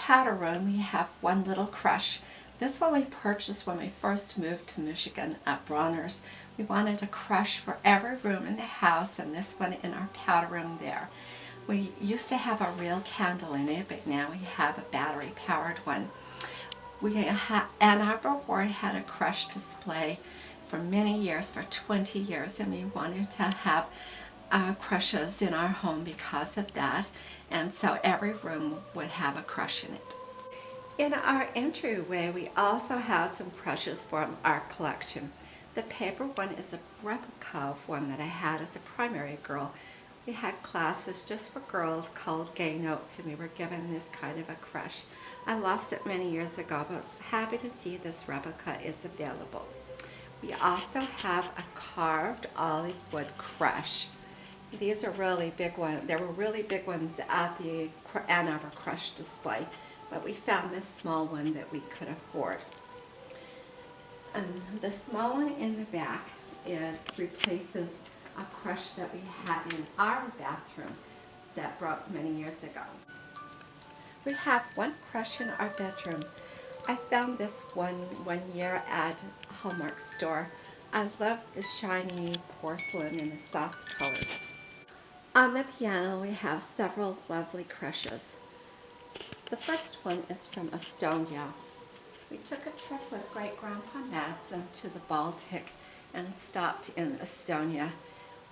powder room, we have one little crush. This one we purchased when we first moved to Michigan at Bronner's. We wanted a crush for every room in the house, and this one in our powder room there. We used to have a real candle in it, but now we have a battery-powered one. Ann Arbor Ward had a crush display for many years, for 20 years, and we wanted to have crushes in our home because of that, and so every room would have a crush in it. In our entryway, we also have some crushes from our collection. The paper one is a replica of one that I had as a primary girl. We had classes just for girls called Gay Notes, and we were given this kind of a crush. I lost it many years ago, but I was happy to see this replica is available. We also have a carved olive wood crush. These are really big ones. There were really big ones at the Ann Arbor Crush display, but we found this small one that we could afford. The small one in the back replaces a crush that we had in our bathroom that broke many years ago. We have one crush in our bedroom. I found this one year at a Hallmark store. I love the shiny porcelain and the soft colors. On the piano, we have several lovely crushes. The first one is from Estonia. We took a trip with Great-Grandpa Madsen to the Baltic and stopped in Estonia.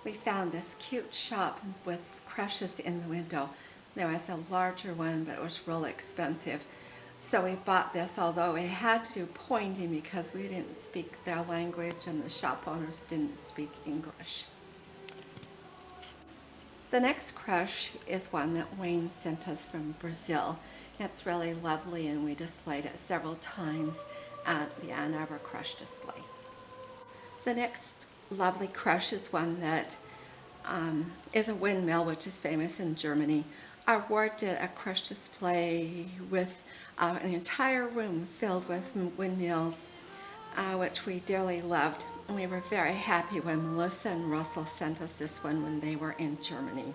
We found this cute shop with crushes in the window. There was a larger one, but it was really expensive. So we bought this, although we had to do pointing because we didn't speak their language and the shop owners didn't speak English. The next crush is one that Wayne sent us from Brazil. It's really lovely, and we displayed it several times at the Ann Arbor Crush display. The next lovely crush is one that is a windmill, which is famous in Germany. Our ward did a crush display with an entire room filled with windmills, which we dearly loved. And we were very happy when Melissa and Russell sent us this one when they were in Germany.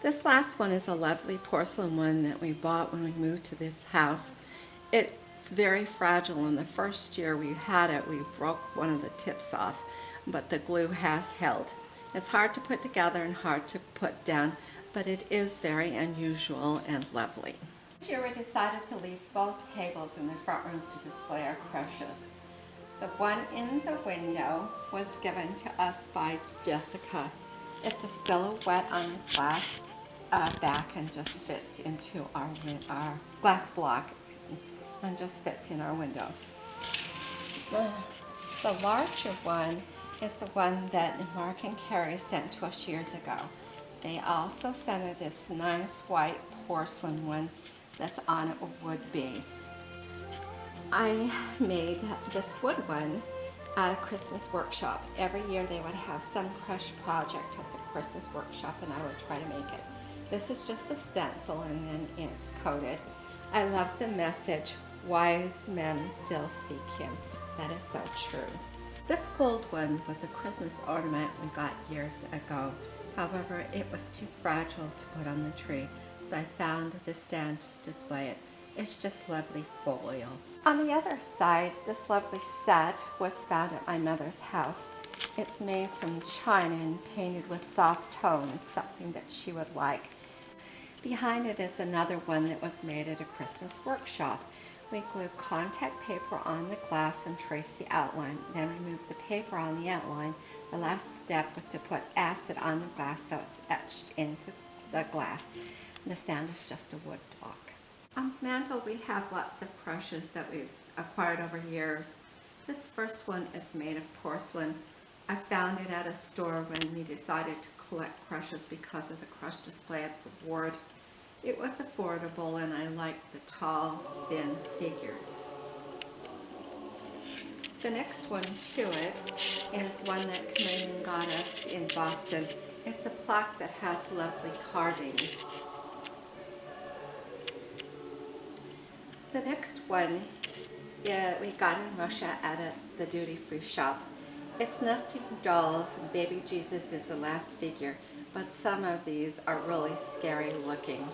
This last one is a lovely porcelain one that we bought when we moved to this house. It's very fragile, and the first year we had it, we broke one of the tips off, but the glue has held. It's hard to put together and hard to put down, but it is very unusual and lovely. This year we decided to leave both tables in the front room to display our crushes. The one in the window was given to us by Jessica. It's a silhouette on the glass back and just fits into our glass block, and just fits in our window. The larger one is the one that Mark and Carrie sent to us years ago. They also sent us this nice white porcelain one that's on a wood base. I made this wood one at a Christmas workshop. Every year they would have some crush project at the Christmas workshop, and I would try to make it. This is just a stencil, and then it's coated. I love the message, "Wise men still seek him." That is so true. This gold one was a Christmas ornament we got years ago. However, it was too fragile to put on the tree, so I found this stand to display it. It's just lovely foil. On the other side, this lovely set was found at my mother's house. It's made from china and painted with soft tones, something that she would like. Behind it is another one that was made at a Christmas workshop. We glued contact paper on the glass and traced the outline, then removed the paper on the outline. The last step was to put acid on the glass so it's etched into the glass. The stand is just a wood block. On the mantle, we have lots of crushes that we've acquired over years. This first one is made of porcelain. I found it at a store when we decided to collect crushes because of the crush display at the ward. It was affordable, and I liked the tall, thin figures. The next one to it is one that Canadian got us in Boston. It's a plaque that has lovely carvings. The next one we got in Russia at the duty-free shop. It's nesting dolls, and baby Jesus is the last figure, but some of these are really scary looking.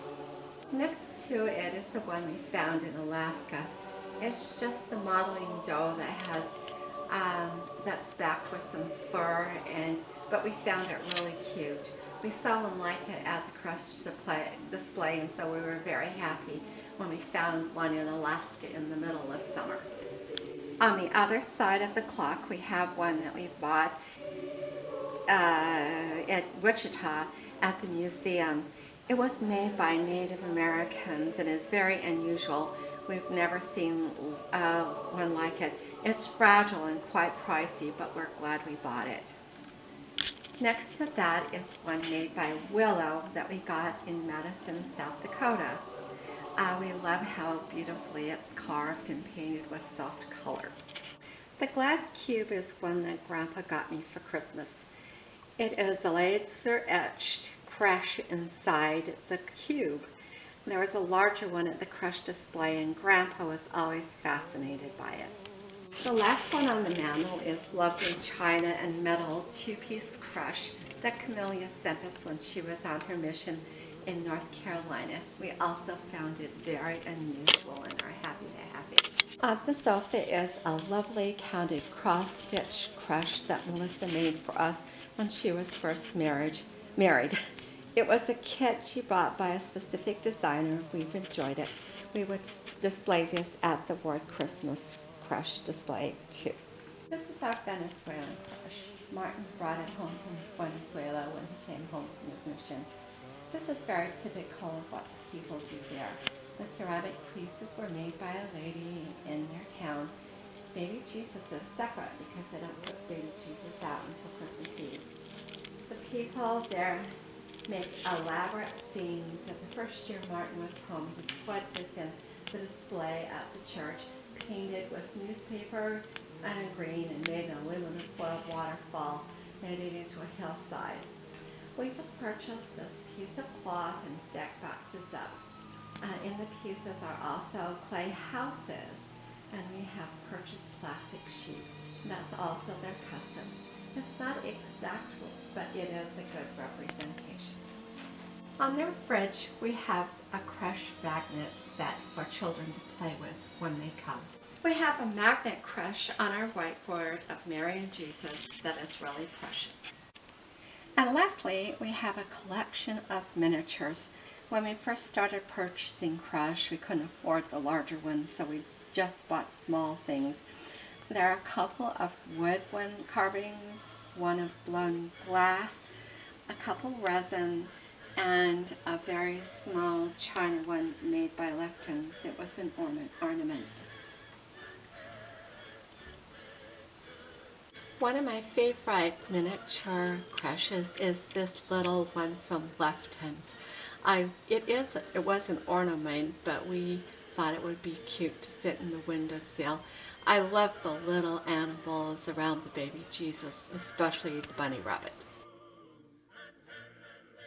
Next to it is the one we found in Alaska. It's just the modeling dough that has that's backed with some fur, but we found it really cute. We saw them like it at the Creches display, and so we were very happy when we found one in Alaska in the middle of summer. On the other side of the clock, we have one that we bought at Wichita at the museum. It was made by Native Americans and is very unusual. We've never seen one like it. It's fragile and quite pricey, but we're glad we bought it. Next to that is one made by Willow that we got in Madison, South Dakota. We love how beautifully it's carved and painted with soft colors. The glass cube is one that Grandpa got me for Christmas. It is a laser-etched creche inside the cube. There was a larger one at the creche display, and Grandpa was always fascinated by it. The last one on the mantel is lovely china and metal two-piece creche that Camellia sent us when she was on her mission in North Carolina. We also found it very unusual and are happy to have it. On the sofa is a lovely counted cross-stitch creche that Melissa made for us when she was first married. It was a kit she bought by a specific designer. We've enjoyed it. We would display this at the Ward Christmas creche display too. This is our Venezuelan creche. Martin brought it home from Venezuela when he came home from his mission. This is very typical of what the people do there. The ceramic pieces were made by a lady in their town. Baby Jesus is separate because they don't put baby Jesus out until Christmas Eve. The people there make elaborate scenes. And the first year Martin was home, he put this in the display at the church, painted with newspaper and green, and made an aluminum foil waterfall, made it into a hillside. We just purchased this piece of cloth and stacked boxes up. In the pieces are also clay houses, and we have purchased plastic sheep. That's also their custom. It's not exact, but it is a good representation. On their fridge, we have a creche magnet set for children to play with when they come. We have a magnet creche on our whiteboard of Mary and Jesus that is really precious. And lastly, we have a collection of miniatures. When we first started purchasing creche, we couldn't afford the larger ones, so we just bought small things. There are a couple of wood carvings, one of blown glass, a couple resin, and a very small china one made by Lifton's. It was an ornament. One of my favorite miniature creches is this little one from Lifton's. It was an ornament, but we thought it would be cute to sit in the windowsill. I love the little animals around the baby Jesus, especially the bunny rabbit.